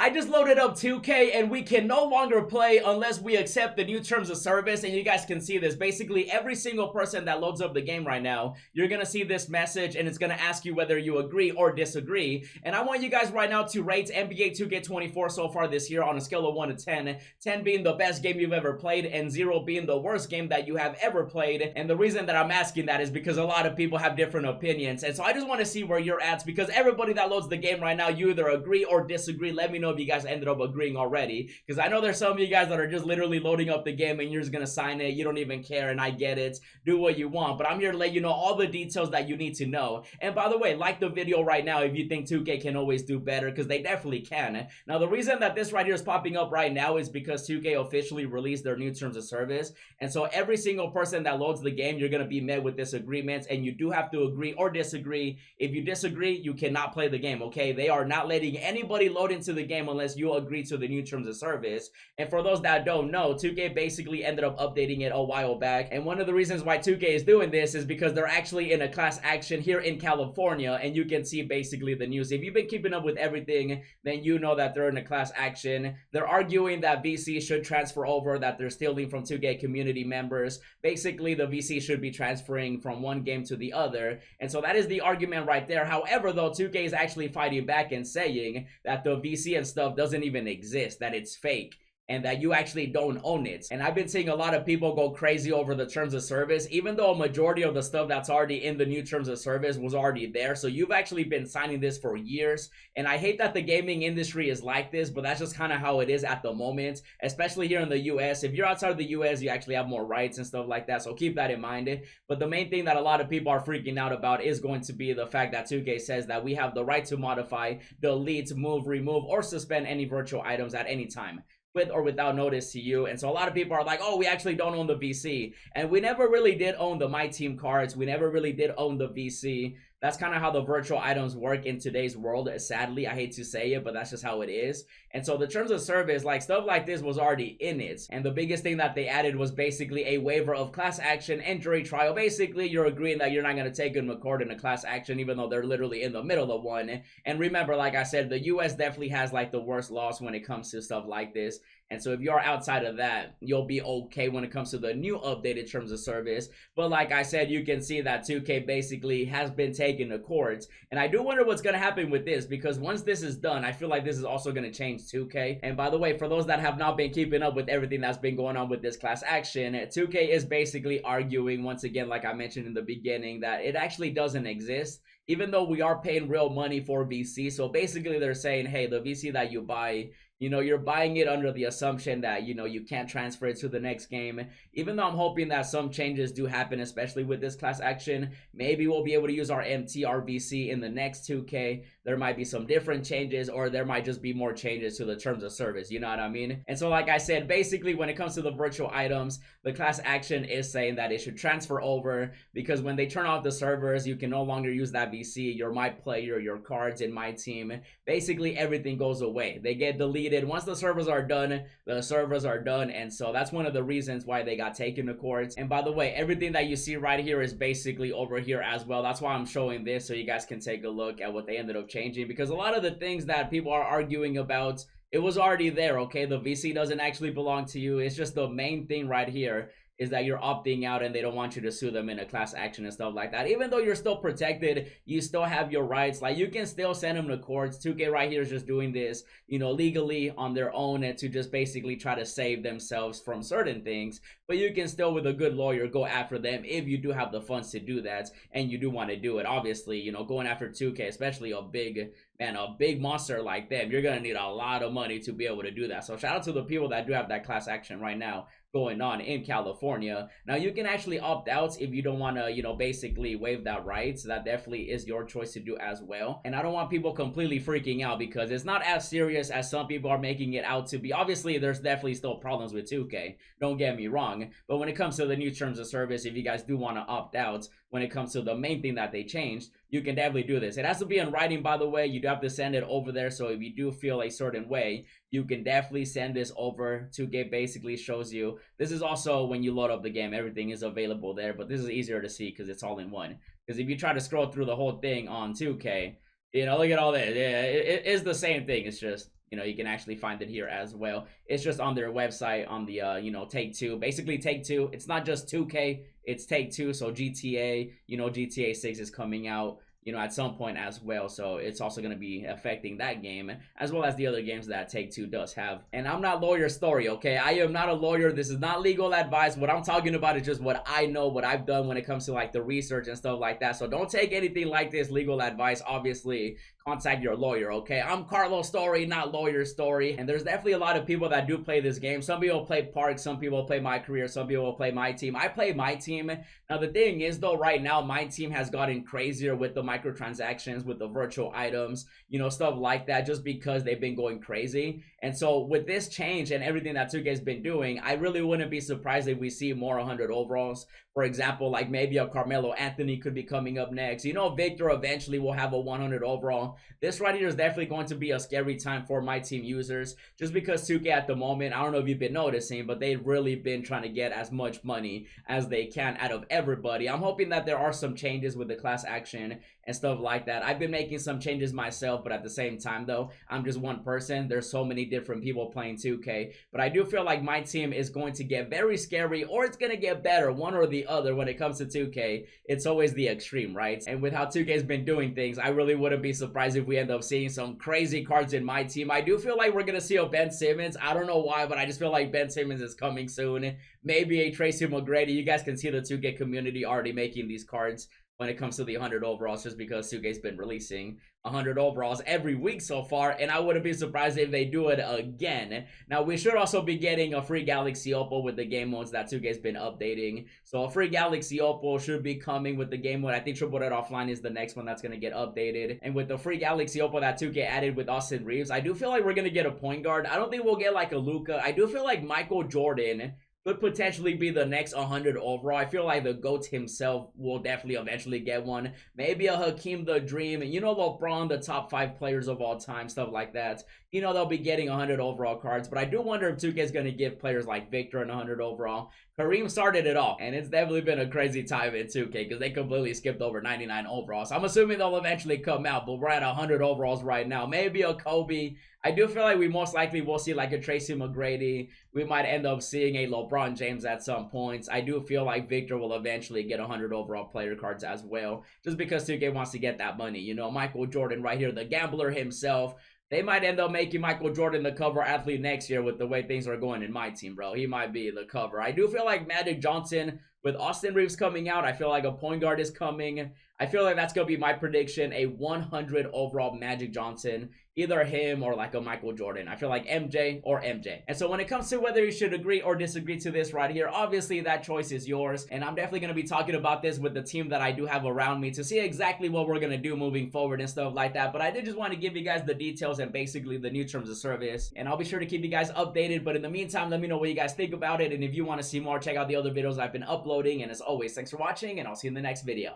I just loaded up 2K and we can no longer play unless we accept the new terms of service, and you guys can see this. Basically, every single person that loads up the game right now, you're gonna see this message and it's gonna ask you whether you agree or disagree. And I want you guys right now to rate NBA 2K24 so far this year on a scale of 1 to 10. 10 being the best game you've ever played and 0 being the worst game that you have ever played. And the reason that I'm asking that is because a lot of people have different opinions, and so I just want to see where you're at, because everybody that loads the game right now, you either agree or disagree. Let me know if you guys ended up agreeing already, because I know there's some of you guys that are just literally loading up the game and you're just gonna sign it. You don't even care, and I get it. Do what you want, but I'm here to let you know all the details that you need to know. And by the way, like the video right now if you think 2K can always do better, because they definitely can. Now, the reason that this right here is popping up right now is because 2K officially released their new terms of service, and so every single person that loads the game, you're gonna be met with disagreements, and you do have to agree or disagree. If you disagree, you cannot play the game, okay? They are not letting anybody load into the game unless you agree to the new terms of service. And for those that don't know, 2K basically ended up updating it a while back, and one of the reasons why 2K is doing this is because they're actually in a class action here in California, and you can see basically the news. If you've been keeping up with everything, then you know that they're in a class action. They're arguing that VC should transfer over, that they're stealing from 2K community members. Basically, the VC should be transferring from one game to the other, and so that is the argument right there. However, though, 2K is actually fighting back and saying that the VC and stuff doesn't even exist, that it's fake, and that you actually don't own it. And I've been seeing a lot of people go crazy over the terms of service, even though a majority of the stuff that's already in the new terms of service was already there. So you've actually been signing this for years, and I hate that the gaming industry is like this, but that's just kind of how it is at the moment, especially here in the US. If you're outside of the US, you actually have more rights and stuff like that, so keep that in mind. But the main thing that a lot of people are freaking out about is going to be the fact that 2K says that we have the right to modify, delete, move, remove, or suspend any virtual items at any time, with or without notice to you. And so a lot of people are like, oh, we actually don't own the VC, and we never really did own the My Team cards. We never really did own the VC. That's kind of how the virtual items work in today's world. Sadly, I hate to say it, but that's just how it is. And so the terms of service, like stuff like this was already in it, and the biggest thing that they added was basically a waiver of class action and jury trial. Basically, you're agreeing that you're not going to take them to court in a class action, even though they're literally in the middle of one. And remember, like I said, the US definitely has like the worst laws when it comes to stuff like this. And so if you're outside of that, you'll be okay when it comes to the new updated terms of service. But like I said, you can see that 2K basically has been taken to court. And I do wonder what's going to happen with this, because once this is done, I feel like this is also going to change 2K. And by the way, for those that have not been keeping up with everything that's been going on with this class action, 2K is basically arguing, once again, like I mentioned in the beginning, that it actually doesn't exist, even though we are paying real money for VC. So basically they're saying, hey, the VC that you buy, you know, you're buying it under the assumption that, you know, you can't transfer it to the next game. Even though I'm hoping that some changes do happen, especially with this class action. Maybe we'll be able to use our MT, VC in the next 2K. There might be some different changes, or there might just be more changes to the terms of service, you know what I mean? And so like I said, basically when it comes to the virtual items, the class action is saying that it should transfer over, because when they turn off the servers, you can no longer use that VC, your My Player, your cards in My Team. Basically everything goes away. They get deleted. Once the servers are done, the servers are done. And so that's one of the reasons why they got taken to court. And by the way, everything that you see right here is basically over here as well. That's why I'm showing this, so you guys can take a look at what they ended up changing, because a lot of the things that people are arguing about, it was already there, okay? The VC doesn't actually belong to you. It's just the main thing right here is that you're opting out, and they don't want you to sue them in a class action and stuff like that. Even though you're still protected, you still have your rights. Like, you can still send them to courts. 2K right here is just doing this, you know, legally on their own, and to just basically try to save themselves from certain things. But you can still, with a good lawyer, go after them if you do have the funds to do that, and you do want to do it. Obviously, you know, going after 2K, especially a big monster like them, you're gonna need a lot of money to be able to do that. So shout out to the people that do have that class action right now going on in California. Now, you can actually opt out if you don't want to, you know, basically waive that right. So that definitely is your choice to do as well. And I don't want people completely freaking out, because it's not as serious as some people are making it out to be. Obviously, there's definitely still problems with 2K, don't get me wrong, but when it comes to the new terms of service, if you guys do want to opt out, when it comes to the main thing that they changed, you can definitely do this. It has to be in writing, by the way. You do have to send it over there. So if you do feel a certain way, you can definitely send this over. 2K basically shows you. This is also when you load up the game, everything is available there, but this is easier to see because it's all in one. Because if you try to scroll through the whole thing on 2K, you know, look at all that. Yeah, it is the same thing. It's just You know, you can actually find it here as well. It's just on their website on the you know, Take Two. Basically Take Two. It's not just 2K, it's Take Two. So GTA, you know, GTA 6 is coming out, you know, at some point as well. So it's also going to be affecting that game as well as the other games that Take-Two does have. And I'm not lawyer story, okay? I am not a lawyer. This is not legal advice. What I'm talking about is just what I know, what I've done when it comes to like the research and stuff like that. So don't take anything like this legal advice. Obviously, contact your lawyer, okay? I'm CarlosStory, not lawyer story. And there's definitely a lot of people that do play this game. Some people play Park, some people play My Career, some people play My Team. I play My Team. Now the thing is though, right now My Team has gotten crazier with the microtransactions, with the virtual items, you know, stuff like that, just because they've been going crazy. And so with this change and everything that 2K's been doing, I really wouldn't be surprised if we see more 100 overalls. For example, like maybe a Carmelo Anthony could be coming up next. You know, Victor eventually will have a 100 overall. This right here is definitely going to be a scary time for My Team users, just because 2K at the moment, I don't know if you've been noticing, but they've really been trying to get as much money as they can out of everybody. I'm hoping that there are some changes with the class action and stuff like that. I've been making some changes myself, but at the same time though, I'm just one person. There's so many different people playing 2K, but I do feel like My Team is going to get very scary, or it's going to get better, one or the other. When it comes to 2K, it's always the extreme, right? And with how 2K's been doing things, I really wouldn't be surprised if we end up seeing some crazy cards in My Team. I do feel like we're going to see a Ben Simmons. I don't know why, but I just feel like Ben Simmons is coming soon. Maybe a Tracy McGrady. You guys can see the 2K community already making these cards when it comes to the 100 overalls, just because 2K's been releasing 100 overalls every week so far, and I wouldn't be surprised if they do it again. Now, we should also be getting a free Galaxy Opal with the game modes that 2K's been updating. So a free Galaxy Opal should be coming with the game mode. I think Triple Red Offline is the next one that's going to get updated. And with the free Galaxy Opal that 2K added with Austin Reeves, I do feel like we're going to get a point guard. I don't think we'll get like a Luka. I do feel like Michael Jordan could potentially be the next 100 overall. I feel like the GOAT himself will definitely eventually get one. Maybe a Hakeem the Dream. You know, LeBron, the top 5 players of all time, stuff like that. You know, they'll be getting 100 overall cards. But I do wonder if 2K is going to give players like Victor an 100 overall. Kareem started it all, and it's definitely been a crazy time in 2K because they completely skipped over 99 overalls. I'm assuming they'll eventually come out, but we're at 100 overalls right now. Maybe a Kobe. I do feel like we most likely will see like a Tracy McGrady. We might end up seeing a LeBron James at some points. I do feel like Victor will eventually get 100 overall player cards as well, just because 2K wants to get that money. You know, Michael Jordan right here, the gambler himself. They might end up making Michael Jordan the cover athlete next year with the way things are going in My Team, bro. He might be the cover. I do feel like Magic Johnson, with Austin Reeves coming out, I feel like a point guard is coming. I feel like that's going to be my prediction, a 100 overall Magic Johnson. Either him or like a Michael Jordan. I feel like MJ or MJ. And so when it comes to whether you should agree or disagree to this right here, obviously that choice is yours. And I'm definitely going to be talking about this with the team that I do have around me to see exactly what we're going to do moving forward and stuff like that. But I did just want to give you guys the details and basically the new terms of service. And I'll be sure to keep you guys updated. But in the meantime, let me know what you guys think about it. And if you want to see more, check out the other videos I've been uploading. And as always, thanks for watching, and I'll see you in the next video.